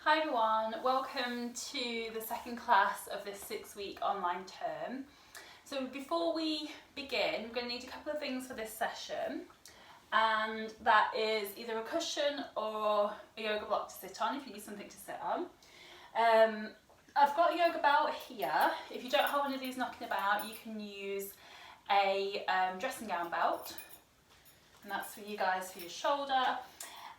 Hi everyone, welcome to the second class of this 6-week online term. So before we begin, we're going to need a couple of things for this session, and that is either a cushion or a yoga block to sit on if you need something to sit on. I've got a yoga belt here. If you don't have one of these knocking about, you can use a dressing gown belt, and that's for you guys for your shoulder.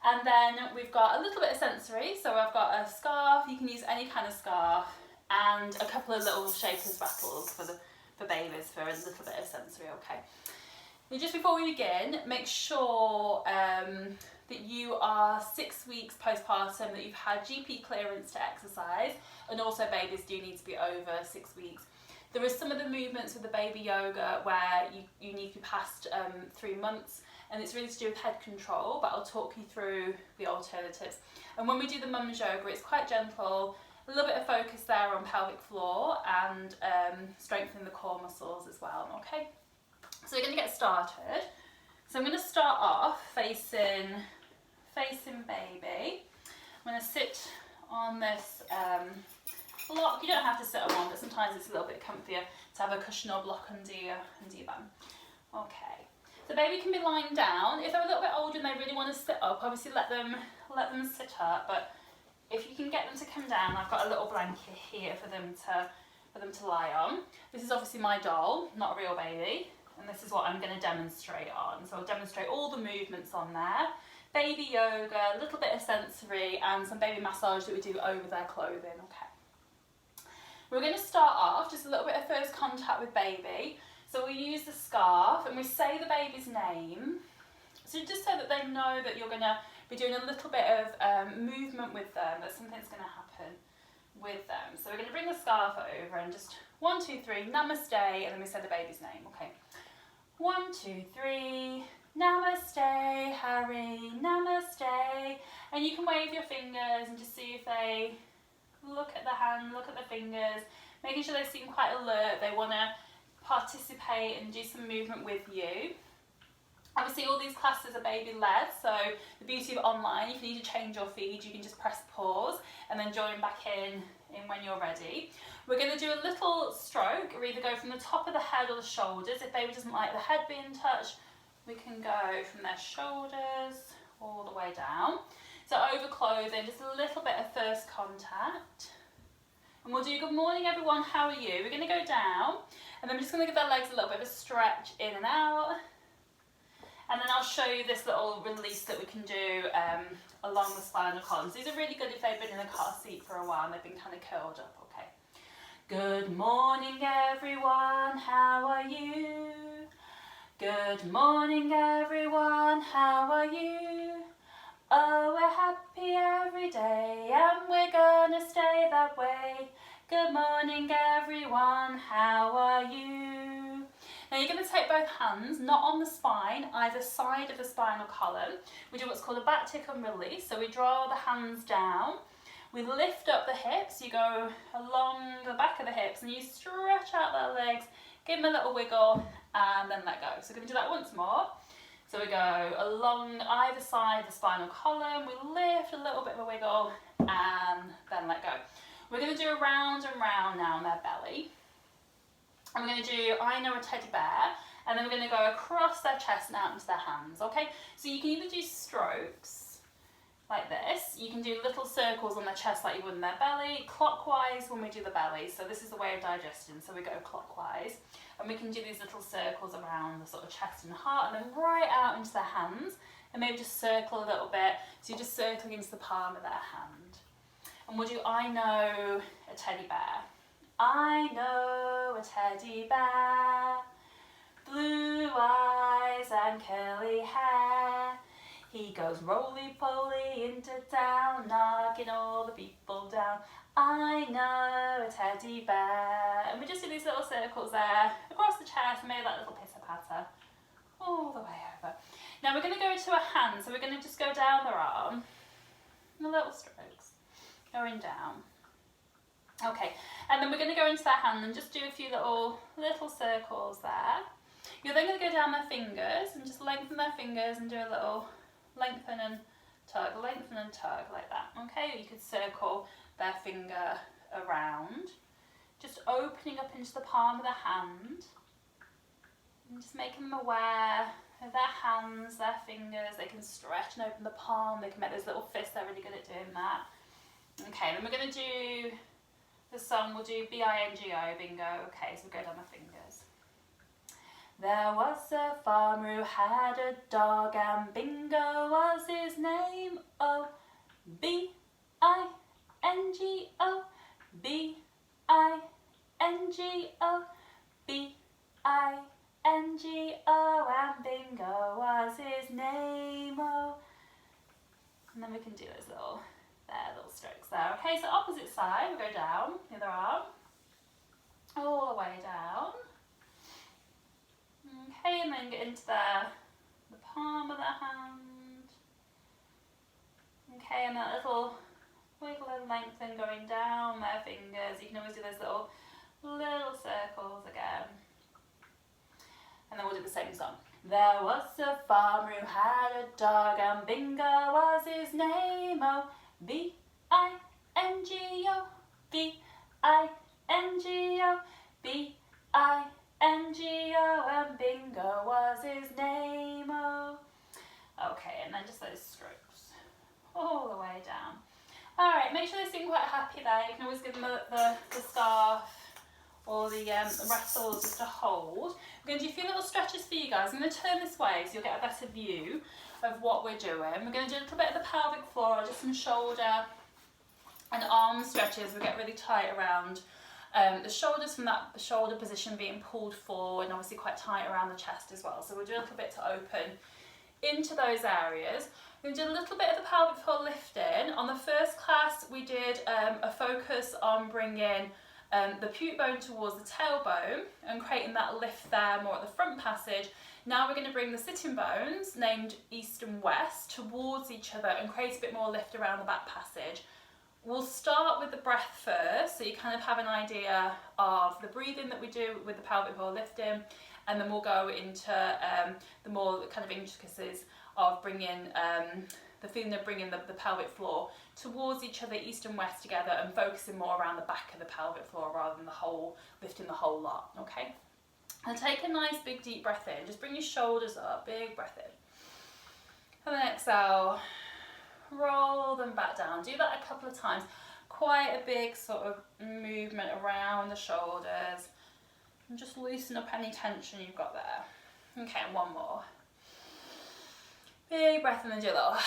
And then we've got a little bit of sensory, so I've got a scarf, you can use any kind of scarf, and a couple of little shakers rattles for babies for a little bit of sensory, okay. Now just before we begin, make sure that you are 6 weeks postpartum, that you've had GP clearance to exercise, and also babies do need to be over 6 weeks. There are some of the movements with the baby yoga where you need to be past 3 months, and it's really to do with head control, but I'll talk you through the alternatives. And when we do the mum's yoga, it's quite gentle, a little bit of focus there on pelvic floor and strengthening the core muscles as well, okay? So we're going to get started. So I'm going to start off facing baby. I'm going to sit on this block. You don't have to sit on one, but sometimes it's a little bit comfier to have a cushion or block under your bum. Okay. The baby can be lying down. If they're a little bit older and they really want to sit up, obviously let them sit up. But if you can get them to come down, I've got a little blanket here for them to lie on. This is obviously my doll, not a real baby, and this is what I'm going to demonstrate on. So I'll demonstrate all the movements on there. Baby yoga, a little bit of sensory, and some baby massage that we do over their clothing. Okay. We're going to start off just a little bit of first contact with baby. So we use the scarf and we say the baby's name, so just so that they know that you're going to be doing a little bit of movement with them, that something's going to happen with them. So we're going to bring the scarf over and just 1, 2, 3, namaste, and then we say the baby's name. Okay, 1, 2, 3, namaste, Harry, namaste, and you can wave your fingers and just see if they look at the hand, look at the fingers, making sure they seem quite alert, they want to participate and do some movement with you. Obviously all these classes are baby led, so the beauty of online, if you need to change your feed, you can just press pause and then join back in when you're ready. We're going to do a little stroke, or either go from the top of the head or the shoulders. If baby doesn't like the head being touched, we can go from their shoulders all the way down. So over clothing, just a little bit of first contact. And we'll do good morning everyone, how are you? We're going to go down, and then we're just going to give their legs a little bit of a stretch in and out. And then I'll show you this little release that we can do along the spinal columns. These are really good if they've been in a car seat for a while and they've been kind of curled up, okay. Good morning everyone, how are you? Good morning everyone, how are you? Oh, we're happy every day and we're gonna stay that way. Good morning everyone, how are you? Now you're going to take both hands, not on the spine, either side of the spinal column. We do what's called a back tick and release. So we draw the hands down, we lift up the hips, you go along the back of the hips and you stretch out their legs, give them a little wiggle and then let go. So we're going to do that once more. So we go along either side of the spinal column, we lift a little bit of a wiggle and then let go. We're going to do a round and round now on their belly. And we're going to do I know a teddy bear, and then we're going to go across their chest and out into their hands, okay? So you can either do strokes like this, you can do little circles on their chest like you would in their belly, clockwise when we do the belly, so this is the way of digestion, so we go clockwise, and we can do these little circles around the sort of chest and heart, and then right out into their hands, and maybe just circle a little bit, so you're just circling into the palm of their hand. And we'll do I know a teddy bear. I know a teddy bear, blue eyes and curly hair. He goes roly-poly into town, knocking all the people down. I know a teddy bear. And we just do these little circles there, across the chest, and maybe that little pitter-patter, all the way over. Now we're going to go into a hand, so we're going to just go down their arm, and the little strokes, going down. Okay, and then we're going to go into their hand and just do a few little circles there. You're then going to go down their fingers and just lengthen their fingers and do a little lengthen and tug, lengthen and tug like that. Okay, you could circle their finger around, just opening up into the palm of the hand and just making them aware of their hands, their fingers. They can stretch and open the palm, they can make those little fists, they're really good at doing that. Okay, then we're going to do the song, we'll do B-I-N-G-O, bingo. Okay, so we'll go down the fingers. There was a farmer who had a dog, and Bingo was his name. Oh, B-I-N-G-O, B-I-N-G-O, B-I-N-G-O, and Bingo was his name. Oh, and then we can do those little strokes there. Okay, so opposite side, we'll go down, the other arm, all the way down. Okay, and then get into the palm of the hand. Okay, and that little wiggle and lengthen going down their fingers. You can always do those little circles again. And then we'll do the same song. There was a farmer who had a dog, and Bingo was his name. Oh, B-I-N-G-O, B-I-N-G-O, B-I-N-G-O, and Bingo was his name. Oh. Okay, and then just those strokes all the way down. Alright, make sure they seem quite happy there. You can always give them the scarf or the rattles just to hold. We're going to do a few little stretches for you guys. I'm going to turn this way so you'll get a better view of what we're doing. We're going to do a little bit of the pelvic floor, just some shoulder and arm stretches. We'll get really tight around the shoulders, from that shoulder position being pulled forward, and obviously quite tight around the chest as well. So we'll do a little bit to open into those areas. We're going to do a little bit of the pelvic floor lifting. On the first class we did a focus on bringing the pubic bone towards the tailbone and creating that lift there more at the front passage. Now we're going to bring the sitting bones, named east and west, towards each other and create a bit more lift around the back passage. We'll start with the breath first, so you kind of have an idea of the breathing that we do with the pelvic floor lifting, and then we'll go into the more kind of intricacies of bringing the feeling of bringing the pelvic floor towards each other, east and west together, and focusing more around the back of the pelvic floor rather than the whole, lifting the whole lot, okay? And take a nice big deep breath in. Just bring your shoulders up, big breath in. And then exhale, roll them back down. Do that a couple of times. Quite a big sort of movement around the shoulders. And just loosen up any tension you've got there. Okay, and one more. Big breath and then do a little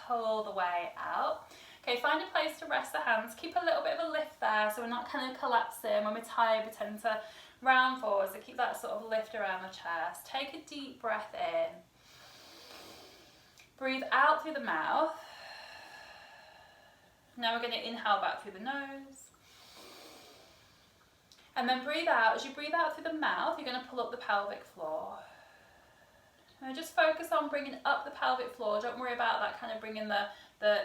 all the way out. Okay, find a place to rest the hands. Keep a little bit of a lift there so we're not kind of collapsing. When we're tired, we tend to round forward, so keep that sort of lift around the chest. Take a deep breath in. Breathe out through the mouth. Now we're going to inhale back through the nose. And then breathe out. As you breathe out through the mouth, you're going to pull up the pelvic floor. Now just focus on bringing up the pelvic floor. Don't worry about that kind of bringing the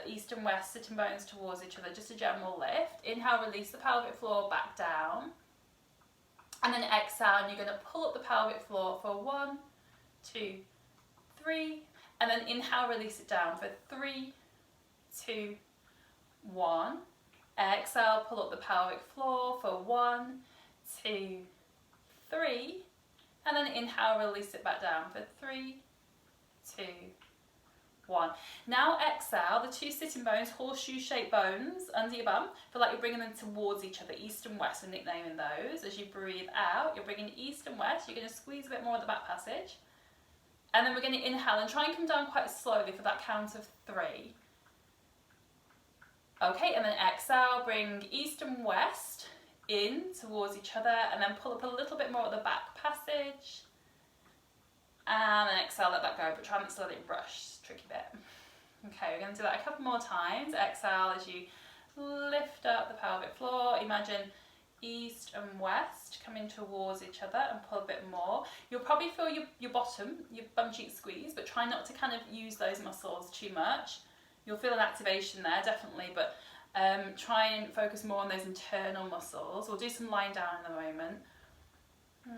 east and west sitting bones towards each other. Just a general lift. Inhale, release the pelvic floor back down. And then exhale, and you're going to pull up the pelvic floor for 1, 2, 3. And then inhale, release it down for 3, 2, 1. Exhale, pull up the pelvic floor for 1, 2, 3. And then inhale, release it back down for 3, 2, 1. Now exhale, the two sitting bones, horseshoe-shaped bones under your bum. Feel like you're bringing them towards each other, east and west, we're nicknaming those. As you breathe out, you're bringing east and west. You're going to squeeze a bit more at the back passage. And then we're going to inhale and try and come down quite slowly for that count of 3. Okay, and then exhale, bring east and west in towards each other, and then pull up a little bit more at the back passage. And then exhale, let that go, but try not to let it rush. Tricky bit. Okay, we're going to do that a couple more times. Exhale as you lift up the pelvic floor. Imagine east and west coming towards each other, and pull a bit more. You'll probably feel your bottom, your bum cheek squeeze, but try not to kind of use those muscles too much. You'll feel an activation there, definitely, but try and focus more on those internal muscles. We'll do some lying down in a moment.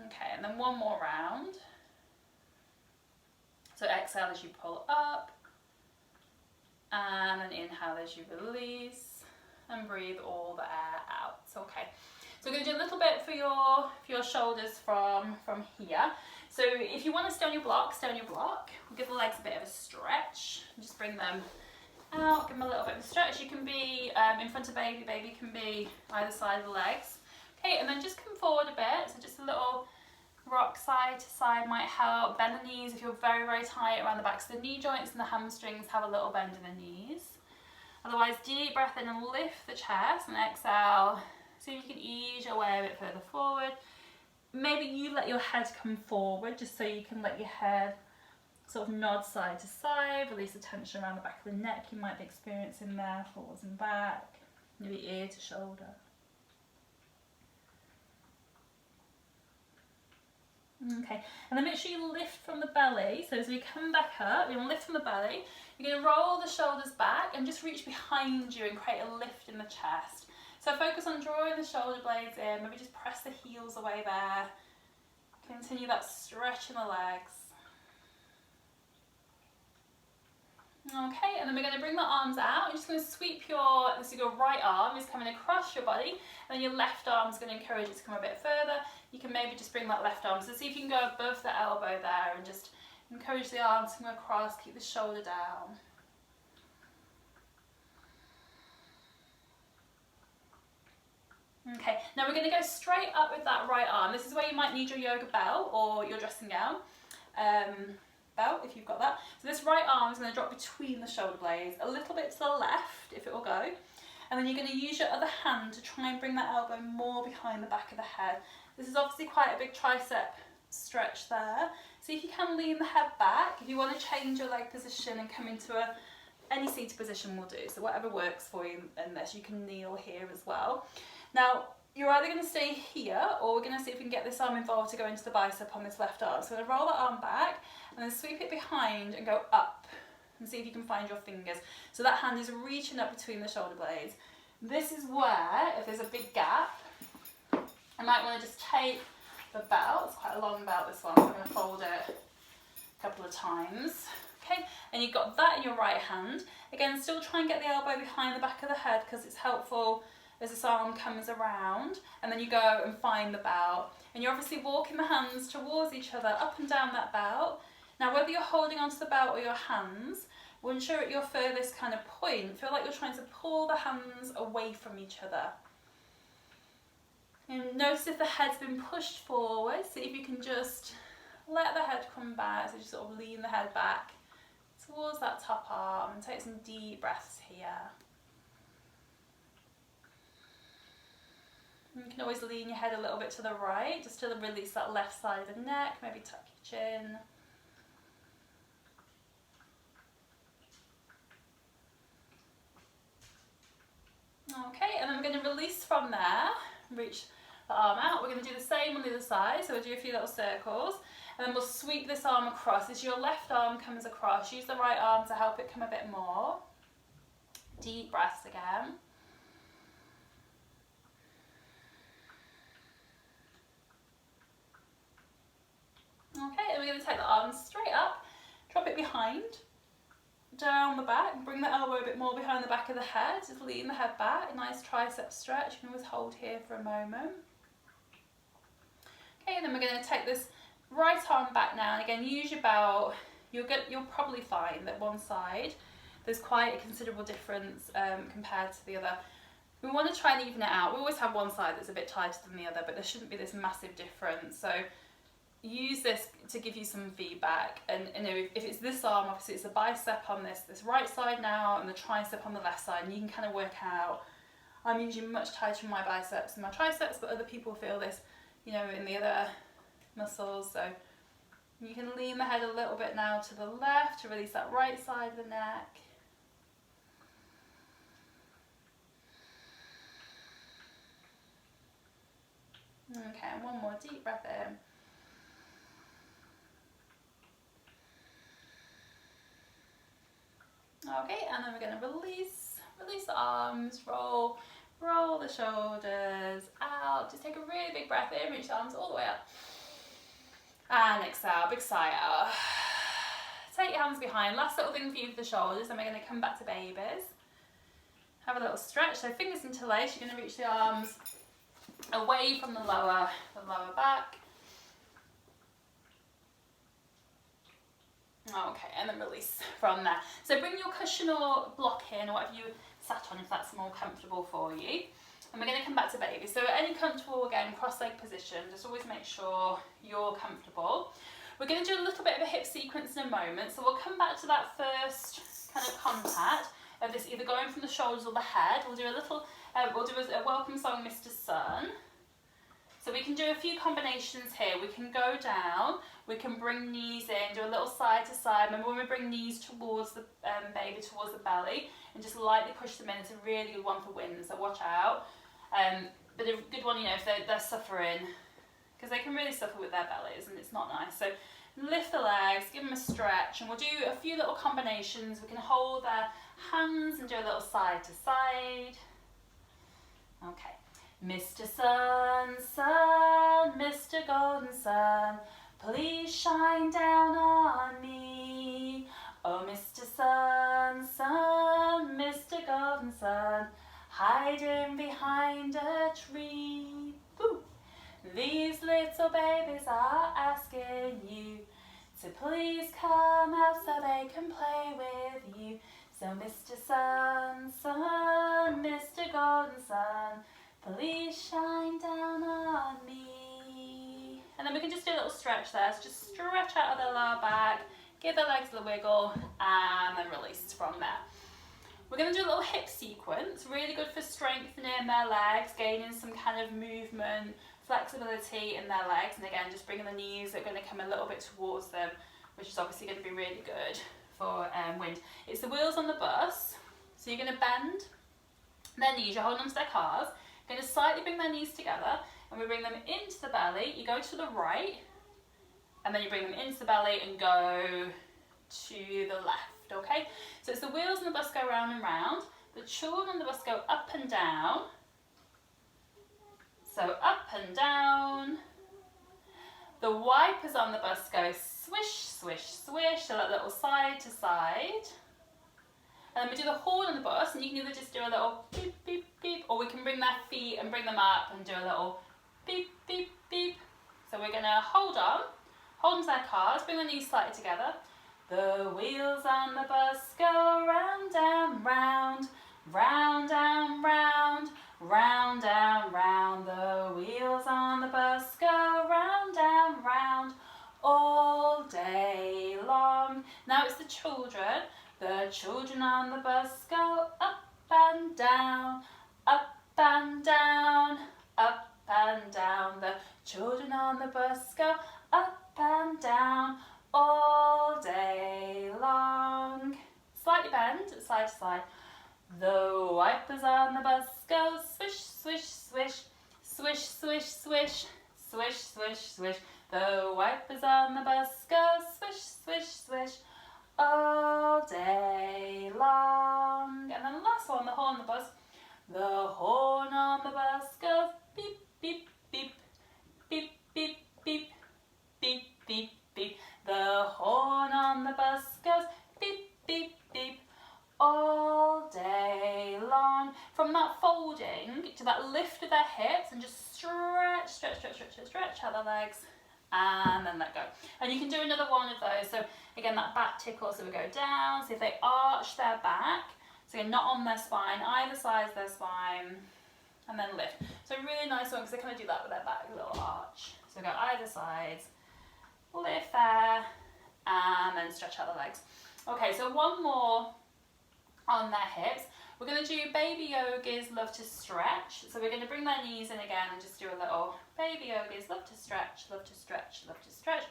Okay, and then one more round. So exhale as you pull up, And then inhale as you release, and breathe all the air out. Okay. So we're going to do a little bit for your shoulders from here. So if you want to stay on your block, stay on your block. We'll give the legs a bit of a stretch. Just bring them out, give them a little bit of a stretch. You can be in front of baby, baby can be either side of the legs. Okay, and then just come forward a bit. So just a little rock side to side might help. Bend the knees if you're very, very tight around the backs of the knee joints and the hamstrings, have a little bend in the knees. Otherwise, deep breath in and lift the chest, and exhale. See if you can ease your way a bit further forward. Maybe you let your head come forward just so you can let your head sort of nod side to side, release the tension around the back of the neck you might be experiencing there, forwards and back, maybe ear to shoulder. Okay, and then make sure you lift from the belly. So as we come back up, you're going to lift from the belly. You're going to roll the shoulders back and just reach behind you and create a lift in the chest. So focus on drawing the shoulder blades in, maybe just press the heels away there. Continue that stretch in the legs. Okay, and then we're going to bring the arms out. You're just going to sweep so your right arm is coming across your body, and then your left arm is going to encourage it to come a bit further. You can maybe just bring that left arm. So see if you can go above the elbow there and just encourage the arm to come across, keep the shoulder down. Okay, now we're going to go straight up with that right arm. This is where you might need your yoga belt or your dressing gown belt if you've got that. So this right arm is going to drop between the shoulder blades, a little bit to the left if it will go. And then you're going to use your other hand to try and bring that elbow more behind the back of the head. This is obviously quite a big tricep stretch there. See if you can lean the head back. If you want to change your leg position and come into any seated position will do. So whatever works for you in this, you can kneel here as well. Now, you're either going to stay here or we're going to see if we can get this arm involved to go into the bicep on this left arm. So I'm going to roll that arm back and then sweep it behind and go up and see if you can find your fingers. So that hand is reaching up between the shoulder blades. This is where, if there's a big gap, I might want to just take the belt. It's quite a long belt, this one, so I'm going to fold it a couple of times. Okay, and you've got that in your right hand. Again, still try and get the elbow behind the back of the head because it's helpful as this arm comes around, and then you go and find the belt. And you're obviously walking the hands towards each other, up and down that belt. Now, whether you're holding onto the belt or your hands, once you're at your furthest kind of point, feel like you're trying to pull the hands away from each other. And notice if the head's been pushed forward, see if you can just let the head come back, so just sort of lean the head back towards that top arm and take some deep breaths here. You can always lean your head a little bit to the right, just to release that left side of the neck, maybe tuck your chin. Okay, and then we're going to release from there, reach the arm out. We're going to do the same on the other side, so we'll do a few little circles, and then we'll sweep this arm across. As your left arm comes across, use the right arm to help it come a bit more. Deep breaths again. Okay, and we're going to take the arms straight up, drop it behind, down the back, bring the elbow a bit more behind the back of the head, just lean the head back, a nice tricep stretch. You can always hold here for a moment. Okay, and then we're going to take this right arm back now, and again, use your belt. You'll probably find that one side, there's quite a considerable difference compared to the other. We want to try and even it out. We always have one side that's a bit tighter than the other, but there shouldn't be this massive difference. So use this to give you some feedback, and you know, if it's this arm, obviously it's the bicep on this right side now and the tricep on the left side, and you can kind of work out, I'm usually much tighter in my biceps and my triceps, but other people feel this, you know, in the other muscles. So you can lean the head a little bit now to the left to release that right side of the neck. Okay, and one more deep breath in. Okay, and then we're going to release the arms, roll the shoulders out. Just take a really big breath in, reach the arms all the way up. And exhale, big sigh out. take your hands behind. Last little thing for you for the shoulders, and we're going to come back to babies. Have a little stretch, so fingers interlace. You're going to reach the arms away from the lower back. Okay, and then release from there. So bring your cushion or block in, or whatever you sat on if that's more comfortable for you. And we're going to come back to baby. So any comfortable, again, cross-leg position, just always make sure you're comfortable. We're going to do a little bit of a hip sequence in a moment. So we'll come back to that first kind of contact of this either going from the shoulders or the head. We'll do a little, we'll do a welcome song, Mr. Sun. So we can do a few combinations here. We can go down, we can bring knees in, do a little side to side. Remember when we bring knees towards the baby, towards the belly, and just lightly push them in. It's a really good one for wins, so watch out. But a good one, you know, if they're suffering, because they can really suffer with their bellies and it's not nice. So lift the legs, give them a stretch, and we'll do a few little combinations. We can hold their hands and do a little side to side. Okay. Mr. Sun, Sun, Mr. Golden Sun, please shine down on me. Oh, Mr. Sun, Sun, Mr. Golden Sun, hiding behind a tree. Woo. These little babies are asking you to please come out so they can play with you. So Mr. Sun, Sun, Mr. Golden Sun, please shine down on me. And then we can just do a little stretch there. So just stretch out of the lower back, give the legs a wiggle, and then release from there. We're going to do a little hip sequence, really good for strengthening their legs, gaining some kind of movement, flexibility in their legs. And again, just bringing the knees, they're going to come a little bit towards them, which is obviously going to be really good for wind. It's the wheels on the bus. So you're going to bend their knees, you're holding onto their calves. Going to slightly bring their knees together, and we bring them into the belly. You go to the right, and then you bring them into the belly and go to the left, okay? So it's the wheels on the bus go round and round. The children on the bus go up and down. So up and down. The wipers on the bus go swish, swish, swish, so that little side to side. And then we do the horn on the bus, and you can either just do a little beep, beep, beep, or we can bring their feet and bring them up and do a little beep, beep, beep. So we're going to hold onto their calves, bring the knees slightly together. The wheels on the bus go round and round, round and round, round and round. The wheels on the bus go round and round all day long. Now it's the children. The children on the bus go up and down, up and down, up and down. The children on the bus go up and down all day long. Slightly bend, side to side. The wipers on the bus go swish, swish, swish, swish, swish, swish, swish, swish, swish. The wipers on the bus go swish, swish, swish, all day long. And then the last one, the horn on the bus. The horn on the bus goes beep, beep, beep, beep, beep, beep, beep, beep, beep. The horn on the bus goes beep, beep, beep, all day long. From that folding to that lift of their hips, and just stretch, stretch, stretch, stretch, stretch out the legs, and then let go. And you can do another one of those. So again, that back tickle, so we go down. So if they arch their back, so again, not on their spine, either side of their spine, and then lift. So a really nice one, because they kind of do that with their back, a little arch. So we go either sides, lift there, and then stretch out the legs. Okay, so one more on their hips. We're going to do baby yogis love to stretch. So we're going to bring their knees in again and just do a little baby yogis love to stretch, love to stretch, love to stretch.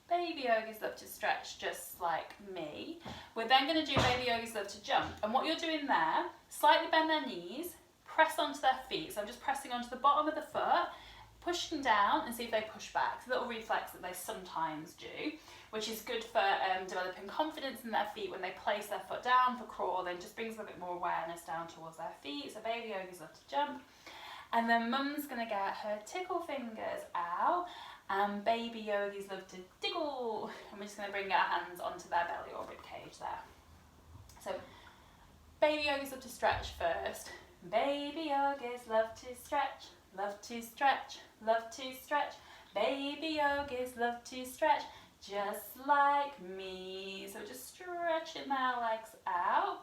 Baby yogis love to stretch, just like me. We're then going to do baby yogis love to jump. And what you're doing there, slightly bend their knees, press onto their feet. So I'm just pressing onto the bottom of the foot, pushing down, and see if they push back. It's a little reflex that they sometimes do, which is good for developing confidence in their feet when they place their foot down for crawl. Then just brings a bit more awareness down towards their feet. So baby yogis love to jump. And then mum's going to get her tickle fingers out, And baby yogis love to diggle. And we're just going to bring our hands onto their belly or rib cage there. So baby yogis love to stretch first. Baby yogis love to stretch, love to stretch, love to stretch. Baby yogis love to stretch, just like me. So just stretching their legs out.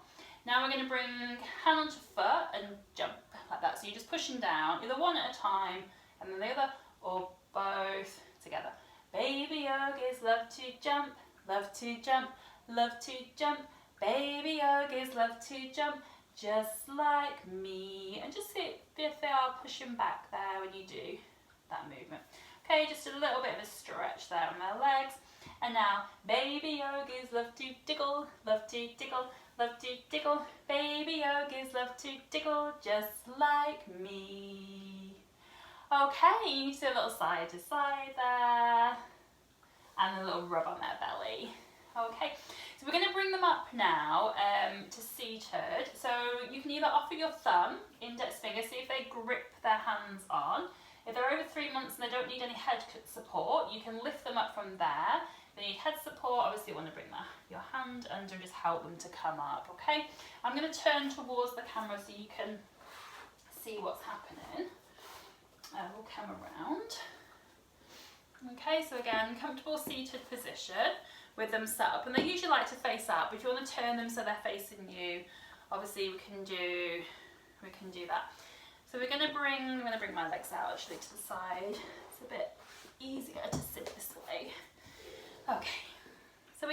Now we're going to bring hand onto foot and jump like that. So you're just pushing down, either one at a time, and then the other, or both together. Baby yogis love to jump, love to jump, love to jump. Baby yogis love to jump, just like me. And just see if they are pushing back there when you do that movement. Okay, just a little bit of a stretch there on their legs. And now, baby yogis love to diggle, love to diggle, love to diggle. Baby yogis love to diggle, just like me. Okay, you see a little side to side there. And a little rub on their belly. Okay, so we're going to bring them up now to seated. So you can either offer your thumb, index finger, see if they grip their hands on. If they're over 3 months and they don't need any head support, you can lift them up from there. If they need head support, obviously you want to bring your hand under and just help them to come up, okay? I'm going to turn towards the camera so you can see what's happening. We'll come around. Okay, so again, comfortable seated position with them set up. And they usually like to face up. If you want to turn them so they're facing you, obviously we can do that. So I'm going to bring my legs out actually to the side. It's a bit easier to sit this way. Okay.